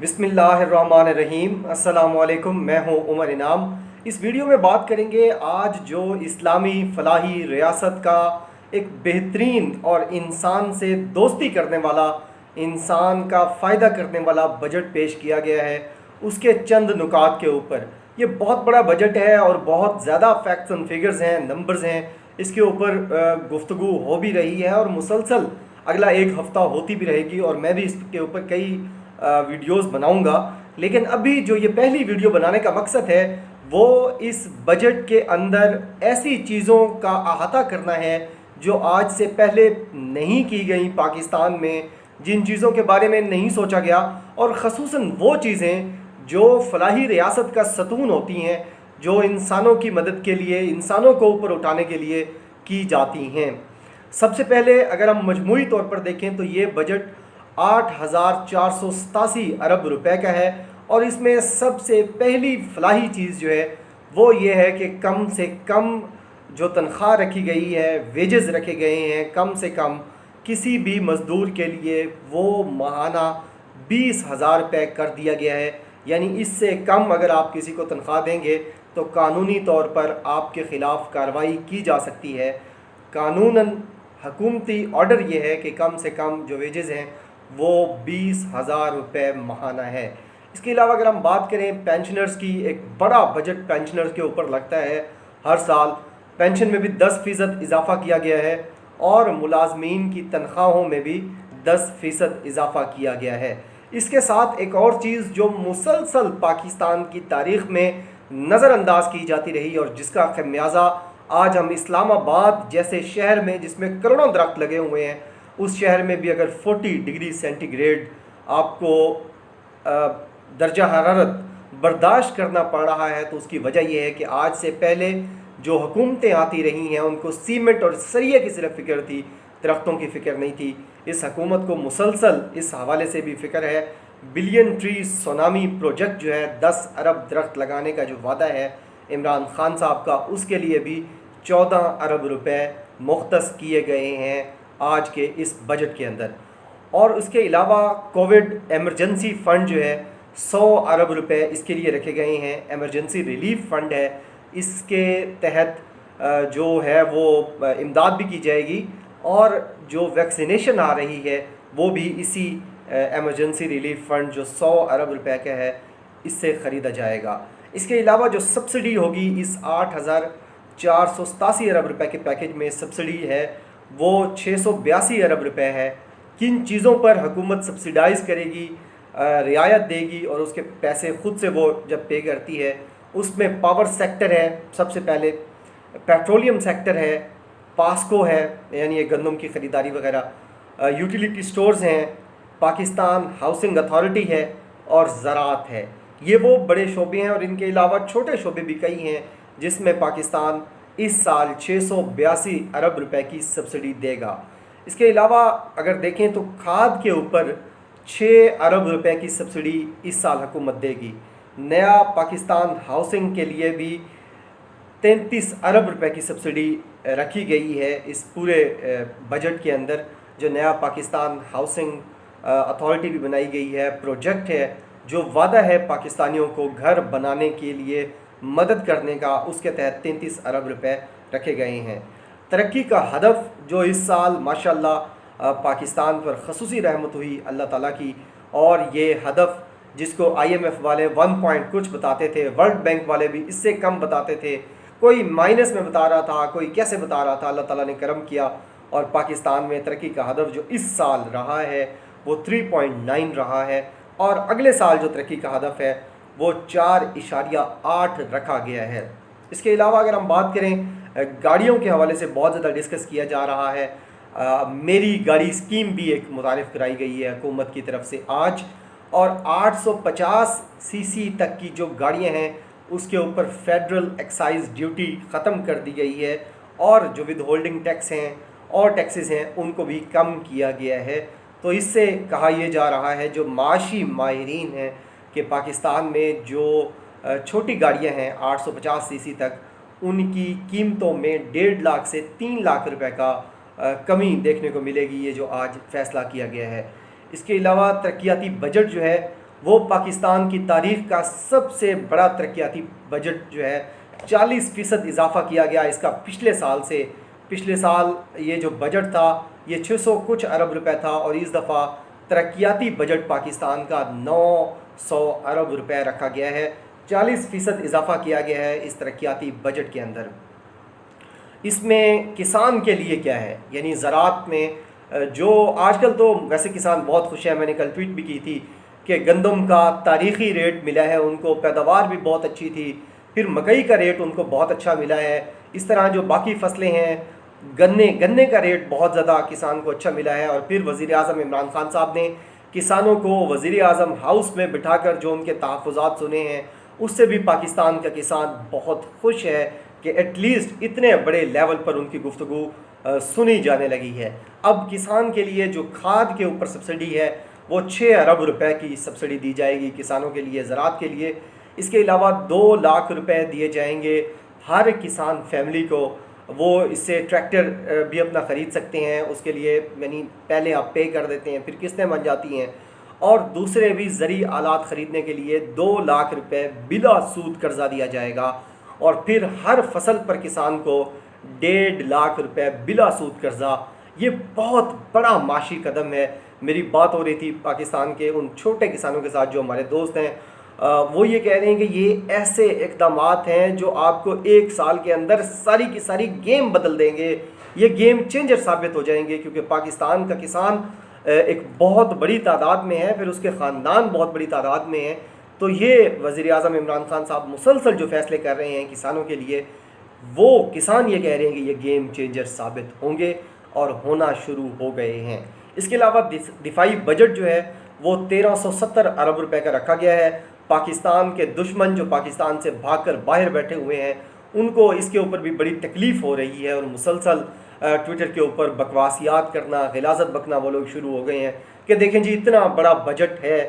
बिस्मिल्लाहिर्रहमानिर्रहीम। अस्सलामुअलैकुम। मैं हूं उमर इनाम। इस वीडियो में बात करेंगे आज जो इस्लामी फलाही रियासत का एक बेहतरीन और इंसान से दोस्ती करने वाला, इंसान का फ़ायदा करने वाला बजट पेश किया गया है, उसके चंद नुकात के ऊपर। ये बहुत बड़ा बजट है और बहुत ज़्यादा फैक्ट्स एंड फिगर्स हैं, नंबर्स हैं। इसके ऊपर गुफ्तगू हो भी रही है और मुसलसल अगला एक हफ़्ता होती भी रहेगी और मैं भी इसके ऊपर कई वीडियोस बनाऊंगा। लेकिन अभी जो ये पहली वीडियो बनाने का मकसद है वो इस बजट के अंदर ऐसी चीज़ों का अहाता करना है जो आज से पहले नहीं की गई पाकिस्तान में, जिन चीज़ों के बारे में नहीं सोचा गया, और ख़ुसूसन वो चीज़ें जो फलाही रियासत का सतून होती हैं, जो इंसानों की मदद के लिए, इंसानों को ऊपर उठाने के लिए की जाती हैं। सबसे पहले अगर हम मजमूई तौर पर देखें तो ये बजट 8,487 अरब रुपए का है और इसमें सबसे पहली फलाही चीज़ जो है वो ये है कि कम से कम जो तनख्वाह रखी गई है, वेजेस रखे गए हैं, कम से कम किसी भी मज़दूर के लिए वो माहाना 20,000 रुपये कर दिया गया है। यानी इससे कम अगर आप किसी को तनख्वाह देंगे तो कानूनी तौर पर आपके ख़िलाफ़ कार्रवाई की जा सकती है। कानूनन हुकूमती ऑर्डर ये है कि कम से कम जो वेजेस हैं वो 20,000 रुपये माहाना है। इसके अलावा अगर हम बात करें पेंशनर्स की, एक बड़ा बजट पेंशनर्स के ऊपर लगता है हर साल। पेंशन में भी 10% इजाफ़ा किया गया है और मुलाजमीन की तनख्वाहों में भी 10% इजाफ़ा किया गया है। इसके साथ एक और चीज़ जो मुसलसल पाकिस्तान की तारीख़ में नज़रअंदाज की जाती रही और जिसका खमियाजा आज हम इस्लामाबाद जैसे शहर में, जिसमें करोड़ों दरख्त लगे हुए हैं, उस शहर में भी अगर 40 डिग्री सेंटीग्रेड आपको दर्जा हरारत बर्दाश्त करना पड़ रहा है तो उसकी वजह यह है कि आज से पहले जो हुकूमतें आती रही हैं उनको सीमेंट और सरिये की सिर्फ फ़िक्र थी, दरख्तों की फ़िक्र नहीं थी। इस हुकूमत को मुसलसल इस हवाले से भी फ़िक्र है। बिलियन ट्री सोनामी प्रोजेक्ट जो है 10 अरब दरख्त लगाने का जो वादा है इमरान खान साहब का, उसके लिए भी 14 अरब रुपए मुख्तस किए गए हैं आज के इस बजट के अंदर। और उसके अलावा कोविड एमरजेंसी फ़ंड जो है 100 अरब रुपए इसके लिए रखे गए हैं। एमरजेंसी रिलीफ फ़ंड है, इसके तहत जो है वो इमदाद भी की जाएगी और जो वैक्सीनेशन आ रही है वो भी इसी एमरजेंसी रिलीफ फ़ंड जो 100 अरब रुपए का है इससे ख़रीदा जाएगा। इसके अलावा जो सब्सिडी होगी इस 8,487 अरब रुपए के पैकेज में सब्सिडी है वो 682 अरब रुपए है। किन चीज़ों पर हुकूमत सब्सिडाइज़ करेगी, रियायत देगी और उसके पैसे ख़ुद से वो जब पे करती है, उसमें पावर सेक्टर है, सबसे पहले पेट्रोलियम सेक्टर है, पास्को है यानी ये गंदम की ख़रीदारी वगैरह, यूटिलिटी स्टोर्स हैं, पाकिस्तान हाउसिंग अथॉरिटी है और ज़राअत है। ये वो बड़े शोबे हैं और इनके अलावा छोटे शोबे भी कई हैं जिसमें पाकिस्तान इस साल 682 अरब रुपए की सब्सिडी देगा। इसके अलावा अगर देखें तो खाद के ऊपर 6 अरब रुपए की सब्सिडी इस साल हुकूमत देगी। नया पाकिस्तान हाउसिंग के लिए भी 33 अरब रुपए की सब्सिडी रखी गई है इस पूरे बजट के अंदर। जो नया पाकिस्तान हाउसिंग अथॉरिटी भी बनाई गई है, प्रोजेक्ट है, जो वादा है पाकिस्तानियों को घर बनाने के लिए मदद करने का, उसके तहत 33 अरब रुपए रखे गए हैं। तरक्की का हदफ जो इस साल माशाल्लाह पाकिस्तान पर खसूसी रहमत हुई अल्लाह ताला की, और ये हदफ जिसको IMF वाले 1 पॉइंट कुछ बताते थे, वर्ल्ड बैंक वाले भी इससे कम बताते थे, कोई माइनस में बता रहा था, कोई कैसे बता रहा था, अल्लाह ताला ने करम किया और पाकिस्तान में तरक्की का हदफ जो इस साल रहा है वो 3.9 रहा है और अगले साल जो तरक्की का हदफ है वो 4.8 रखा गया है। इसके अलावा अगर हम बात करें गाड़ियों के हवाले से बहुत ज़्यादा डिस्कस किया जा रहा है। मेरी गाड़ी स्कीम भी एक मुतारिफ़ कराई गई है हुकूमत की तरफ से आज, और 850 सीसी तक की जो गाड़ियां हैं उसके ऊपर फेडरल एक्साइज ड्यूटी ख़त्म कर दी गई है और जो विद होल्डिंग टैक्स हैं और टैक्सेस हैं उनको भी कम किया गया है। तो इससे कहा यह जा रहा है जो माशी माहिरीन हैं कि पाकिस्तान में जो छोटी गाड़ियां हैं 850 सीसी तक, उनकी कीमतों में 1.5 लाख से 3 लाख रुपए का कमी देखने को मिलेगी, ये जो आज फ़ैसला किया गया है। इसके अलावा तरक्याती बजट जो है वो पाकिस्तान की तारीख़ का सबसे बड़ा तरक्याती बजट जो है 40% इजाफ़ा किया गया इसका पिछले साल से। पिछले साल ये जो बजट था ये 600 कुछ अरब रुपए था और इस दफ़ा तरक्याती बजट पाकिस्तान का 900 अरब रुपए रखा गया है। 40% इजाफ़ा किया गया है इस तरक्याती बजट के अंदर। इसमें किसान के लिए क्या है, यानी ज़राअत में जो आजकल तो वैसे किसान बहुत खुश हैं। मैंने कल ट्वीट भी की थी कि गंदम का तारीख़ी रेट मिला है उनको, पैदावार भी बहुत अच्छी थी, फिर मकई का रेट उनको बहुत अच्छा मिला है। इस तरह जो बाकी फसलें हैं, गन्ने का रेट बहुत ज़्यादा किसान को अच्छा मिला है। और फिर वज़ीर आज़म इमरान खान साहब ने किसानों को वज़ीर आज़म हाउस में बिठाकर जो उनके तहफ़्फ़ुज़ात सुने हैं, उससे भी पाकिस्तान का किसान बहुत खुश है कि एटलीस्ट इतने बड़े लेवल पर उनकी गुफ्तगू सुनी जाने लगी है। अब किसान के लिए जो खाद के ऊपर सब्सिडी है वो 6 अरब रुपए की सब्सिडी दी जाएगी किसानों के लिए, ज़राअत के लिए। इसके अलावा 2 लाख रुपए दिए जाएंगे हर किसान फैमिली को। वो इससे ट्रैक्टर भी अपना ख़रीद सकते हैं, उसके लिए यानी पहले आप पे कर देते हैं, फिर किस्तें बन जाती हैं। और दूसरे भी ज़रूरी आलात ख़रीदने के लिए 2 लाख रुपए बिला सूद कर्ज़ा दिया जाएगा। और फिर हर फसल पर किसान को 1.5 लाख रुपए बिला सूद कर्ज़ा। ये बहुत बड़ा माशी कदम है। मेरी बात हो रही थी पाकिस्तान के उन छोटे किसानों के साथ जो हमारे दोस्त हैं, वो ये कह रहे हैं कि ये ऐसे इक़दामात हैं जो आपको 1 साल के अंदर सारी की सारी गेम बदल देंगे। ये गेम चेंजर साबित हो जाएंगे, क्योंकि पाकिस्तान का किसान एक बहुत बड़ी तादाद में है, फिर उसके ख़ानदान बहुत बड़ी तादाद में है। तो ये वज़ीर आज़म इमरान खान साहब मुसलसल जो फ़ैसले कर रहे हैं किसानों के लिए, वो किसान ये कह रहे हैं कि ये गेम चेंजर साबित होंगे और होना शुरू हो गए हैं। इसके अलावा दिफाई बजट जो है वो 1370 अरब रुपए का रखा गया है। पाकिस्तान के दुश्मन जो पाकिस्तान से भागकर बाहर बैठे हुए हैं, उनको इसके ऊपर भी बड़ी तकलीफ़ हो रही है और मुसलसल ट्विटर के ऊपर बकवासियात करना, गिलाज़त बकना वो लोग शुरू हो गए हैं कि देखें जी इतना बड़ा बजट है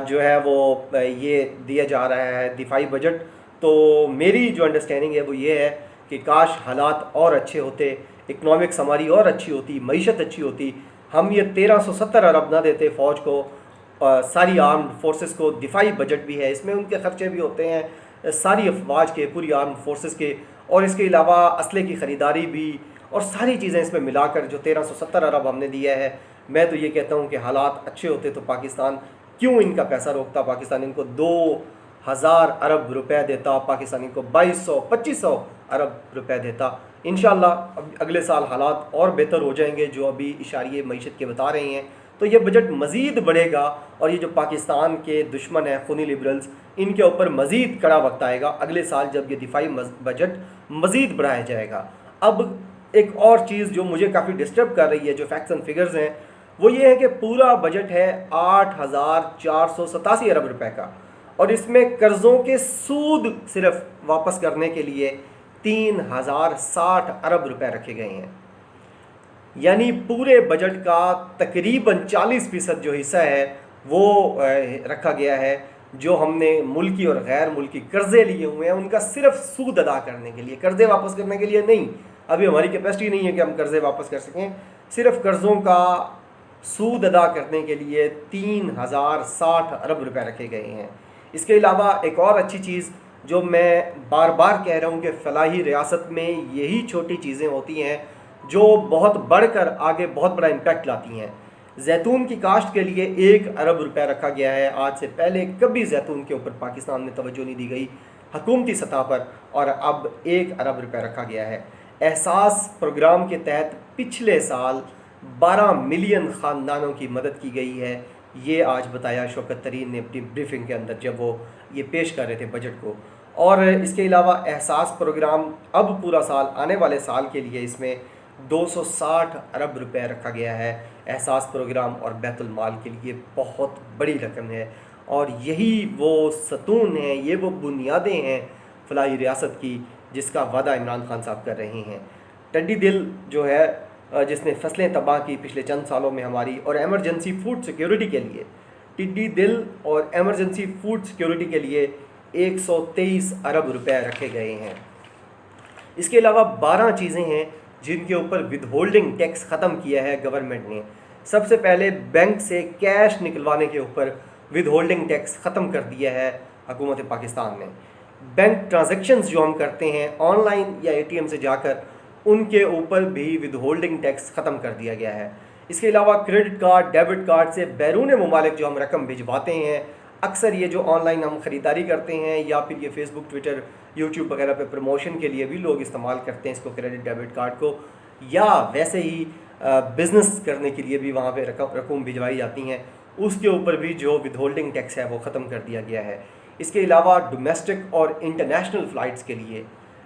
जो है वो ये दिया जा रहा है दिफाई बजट। तो मेरी जो अंडरस्टैंडिंग है वो ये है कि काश हालात और अच्छे होते, इकनॉमिक्स हमारी और अच्छी होती, मईशत अच्छी होती, हम ये 1370 अरब ना देते फ़ौज को, सारी आर्म्ड फोर्सेस को। दिफाई बजट भी है, इसमें उनके खर्चे भी होते हैं सारी अफवाज के, पूरी आर्म्ड फोर्सेस के, और इसके अलावा असले की ख़रीदारी भी, और सारी चीज़ें इसमें मिलाकर जो 1370 अरब हमने दिया है। मैं तो ये कहता हूँ कि हालात अच्छे होते तो पाकिस्तान क्यों इनका पैसा रोकता। पाकिस्तान इनको 2000 अरब रुपए देता, पाकिस्तान इनको 2200-2500 अरब रुपए देता। इंशाअल्लाह अगले साल हालात और बेहतर हो जाएंगे जो अभी इशारे मईशत के बता रहे हैं। तो ये बजट मज़ीद बढ़ेगा और ये जो पाकिस्तान के दुश्मन हैं खूनी लिबरल्स, इनके ऊपर मज़ीद कड़ा वक्त आएगा अगले साल जब ये दिफाई बजट मज़ीद बढ़ाया जाएगा। अब एक और चीज़ जो मुझे काफ़ी डिस्टर्ब कर रही है, जो फैक्ट्स एंड फिगर्स हैं, वो ये है कि पूरा बजट है 8487 अरब रुपए का, और इसमें कर्ज़ों के सूद सिर्फ वापस करने के लिए 3060 अरब रुपए रखे गए हैं। यानी पूरे बजट का तकरीबन 40% जो हिस्सा है वो रखा गया है जो हमने मुल्की और गैर मुल्की कर्ज़े लिए हुए हैं उनका सिर्फ सूद अदा करने के लिए, कर्ज़े वापस करने के लिए नहीं। अभी हमारी कैपेसिटी नहीं है कि हम कर्ज़े वापस कर सकें। सिर्फ कर्ज़ों का सूद अदा करने के लिए 3060 अरब रुपए रखे गए हैं। इसके अलावा एक और अच्छी चीज़ जो मैं बार बार कह रहा हूँ कि फलाही रियासत में यही छोटी चीज़ें होती हैं जो बहुत बढ़कर आगे बहुत बड़ा इम्पैक्ट लाती हैं। जैतून की काश्त के लिए 1 अरब रुपए रखा गया है। आज से पहले कभी जैतून के ऊपर पाकिस्तान में तवज्जो नहीं दी गई हुकूमती सतह पर, और अब 1 अरब रुपए रखा गया है। एहसास प्रोग्राम के तहत पिछले साल 12 मिलियन ख़ानदानों की मदद की गई है। ये आज बताया शौकत तरीन ने अपनी ब्रीफिंग के अंदर जब वो ये पेश कर रहे थे बजट को। और इसके अलावा एहसास प्रोग्राम अब पूरा साल, आने वाले साल के लिए इसमें 260 अरब रुपए रखा गया है। एहसास प्रोग्राम और बैतुल माल के लिए बहुत बड़ी रकम है, और यही वो सतून हैं, ये वो बुनियादें हैं फलाही रियासत की जिसका वादा इमरान खान साहब कर रहे हैं। टिड्डी दिल जो है जिसने फसलें तबाह की पिछले चंद सालों में हमारी, और एमरजेंसी फूड सिक्योरिटी के लिए, टिड्डी दिल और एमरजेंसी फूड सिक्योरिटी के लिए 123 अरब रुपए रखे गए हैं। इसके अलावा 12 चीज़ें हैं जिनके ऊपर विदहोल्डिंग टैक्स ख़त्म किया है गवर्नमेंट ने। सबसे पहले बैंक से कैश निकलवाने के ऊपर विद होल्डिंग टैक्स ख़त्म कर दिया है हुकूमत पाकिस्तान ने। बैंक ट्रांजैक्शंस जो हम करते हैं ऑनलाइन या ATM से जाकर, उनके ऊपर भी विद होल्डिंग टैक्स ख़त्म कर दिया गया है। इसके अलावा क्रेडिट कार्ड, डेबिट कार्ड से बैरून मुमालिक जो हम रकम भिजवाते हैं, अक्सर ये जो ऑनलाइन हम ख़रीदारी करते हैं या फिर ये फेसबुक, ट्विटर, यूट्यूब वगैरह पे प्रमोशन के लिए भी लोग इस्तेमाल करते हैं इसको, क्रेडिट डेबिट कार्ड को, या वैसे ही बिज़नेस करने के लिए भी वहाँ पे रकम भिजवाई जाती हैं, उसके ऊपर भी जो विद होल्डिंग टैक्स है वो ख़त्म कर दिया गया है। इसके अलावा डोमेस्टिक और इंटरनेशनल फ़्लाइट्स के लिए,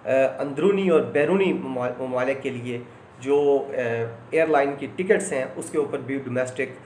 अंदरूनी और बैरूनी ममालिक के लिए जो एयरलाइन की टिकट्स हैं, उसके ऊपर भी डोमेस्टिक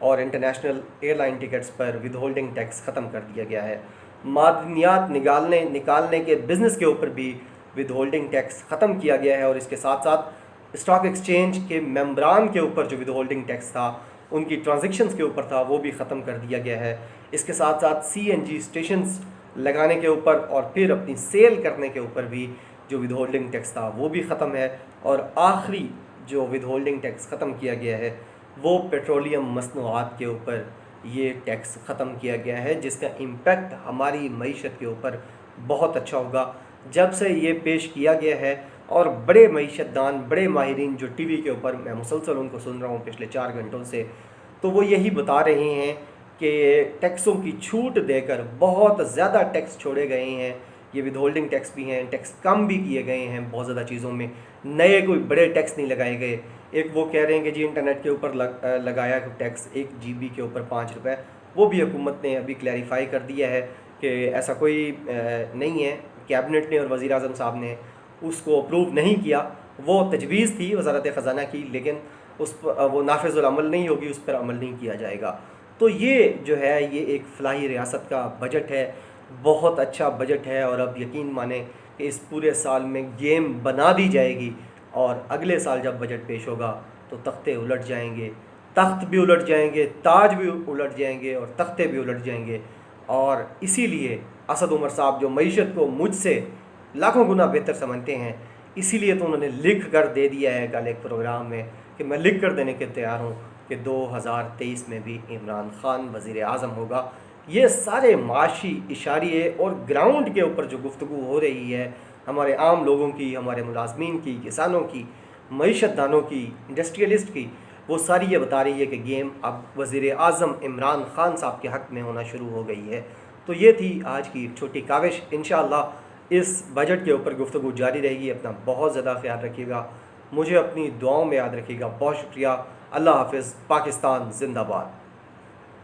और इंटरनेशनल एयरलाइन टिकट्स पर विद होल्डिंग टैक्स ख़त्म कर दिया गया है। मादनियात निकालने के बिज़नेस के ऊपर भी विद होल्डिंग टैक्स ख़त्म किया गया है, और इसके साथ साथ स्टॉक एक्सचेंज के मेंबरान के ऊपर जो विद होल्डिंग टैक्स था, उनकी ट्रांजैक्शंस के ऊपर था, वो भी ख़त्म कर दिया गया है। इसके साथ साथ CNG स्टेशंस लगाने के ऊपर और फिर अपनी सेल करने के ऊपर भी जो विद होल्डिंग टैक्स था वो भी ख़त्म है। और आखिरी जो विद होल्डिंग टैक्स ख़त्म किया गया है वो पेट्रोलियम मसनूआत के ऊपर ये टैक्स ख़त्म किया गया है, जिसका इम्पेक्ट हमारी मईशत के ऊपर बहुत अच्छा होगा। जब से ये पेश किया गया है, और बड़े मईशतदान, बड़े माहिरीन जो TV के ऊपर, मैं मुसलसल उनको सुन रहा हूँ पिछले 4 घंटों से, तो वो यही बता रहे हैं कि टैक्सों की छूट देकर बहुत ज़्यादा टैक्स छोड़े गए हैं। ये विद होल्डिंग टैक्स भी हैं, टैक्स कम भी किए गए हैं बहुत ज़्यादा चीज़ों में, नए कोई बड़े टैक्स नहीं लगाए गए। एक वो कह रहे हैं कि जी इंटरनेट के ऊपर लगाया टैक्स 1 GB के ऊपर 5 रुपये, वो भी हुकूमत ने अभी क्लैरिफाई कर दिया है कि ऐसा कोई नहीं है। कैबिनेट ने और वज़ीर आज़म साहब ने उसको अप्रूव नहीं किया, वो तजवीज़ थी वज़ारत ख़ज़ाना की, लेकिन उस पर वो नाफिज़ुल अमल नहीं होगी, उस पर अमल नहीं किया जाएगा। तो ये जो है, ये एक फ़लाही रियासत का बजट है, बहुत अच्छा बजट है, और अब यकीन माने कि इस पूरे साल में गेम बना दी जाएगी, और अगले साल जब बजट पेश होगा तो तख्ते उलट जाएंगे, तख्त भी उलट जाएंगे, ताज भी उलट जाएंगे, और तख्ते भी उलट जाएंगे। और इसीलिए असद उमर साहब जो मईशत को मुझसे लाखों गुना बेहतर समझते हैं, इसीलिए तो उन्होंने लिख कर दे दिया है कल एक प्रोग्राम में कि मैं लिख कर देने के तैयार हूँ कि 2023 में भी इमरान खान वज़ीर आज़म होगा। ये सारे माशी इशारे और ग्राउंड के ऊपर जो गुफ्तगू हो रही है हमारे आम लोगों की, हमारे मुलाजमीन की, किसानों की, मईशतदानों की, इंडस्ट्रियलिस्ट की, वो सारी ये बता रही है कि गेम अब वज़ीर आज़म इमरान खान साहब के हक़ में होना शुरू हो गई है। तो ये थी आज की छोटी काविश। इंशाअल्लाह इस बजट के ऊपर गुफ्तगू जारी रहेगी। अपना बहुत ज़्यादा ख्याल रखिएगा, मुझे अपनी दुआओं में याद रखिएगा। बहुत शुक्रिया। अल्लाह हाफ़िज़। पाकिस्तान ज़िंदाबाद।